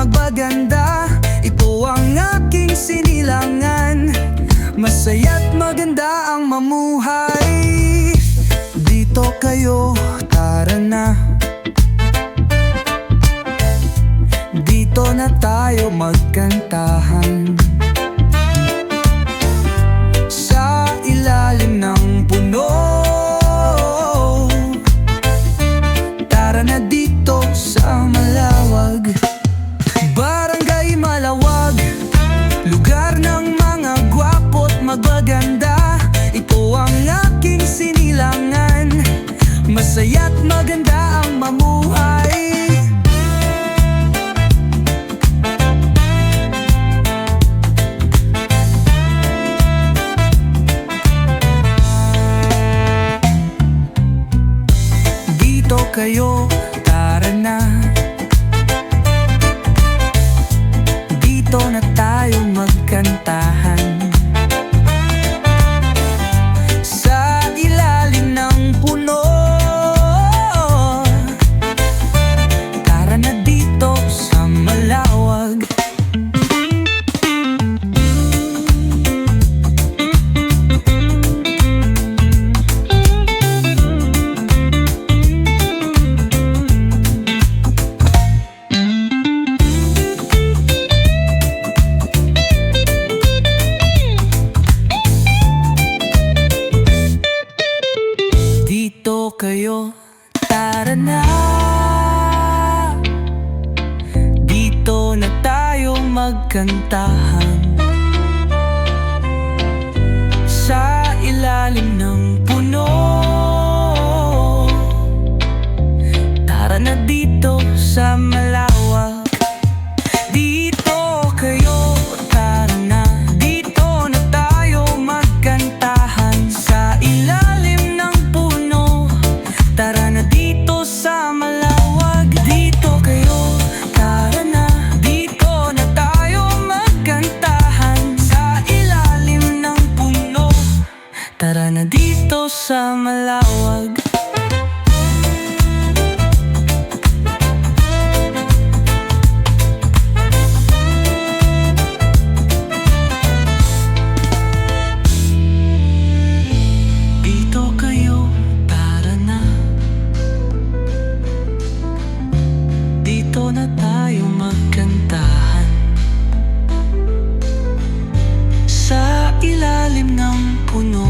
magpaganda. Ito ang aking sinilangan. Masaya't maganda ang mamuhay. Dito kayo, tara na. Dito na tayo magkantahan. Sa ilalim ng puno, tara na dito sa malawag. Barangay Malawag, lugar ng mga gwapo't magaganda. Ito ang aking sinilangan. Masaya't maganda ang mamuhay. Dito kayo, tara na. Dito na tayo magkantahan. Sa ilalim ng puno, tara na dito sa malawag. Dito kayo, tara na. Dito na tayo magkantahan. Sa ilalim ng puno, tara na dito sa malawak. Dito kayo, tara na. Dito na tayo magkantahan. Sa ilalim ng puno, tara na dito sa malawag. Dito kayo, tara na. Dito na tayo magkantahan. Sa ilalim ng puno, tara na dito sa malawag. Dito kayo, tara na. Dito na tayo magkantahan. Sa ilalim ng puno,